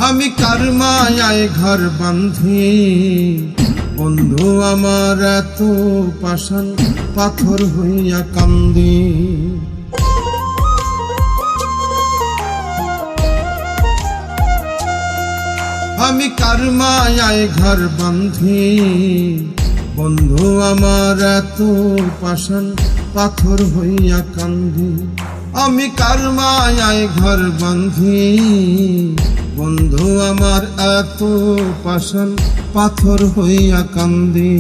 আমি কার মায়ায় ঘর বাঁধি, বন্ধু আমার এত পাষাণ পাথর হইয়া কান্দি। আমি কার মায়ায় ঘর বাঁধি, বন্ধু আমার এত পাষাণ পাথর হইয়া কান্দি। আমি কার মায়ায় ঘর বাঁধি, বন্ধু আমার এত পাষাণ পাথর হইয়া কান্দি।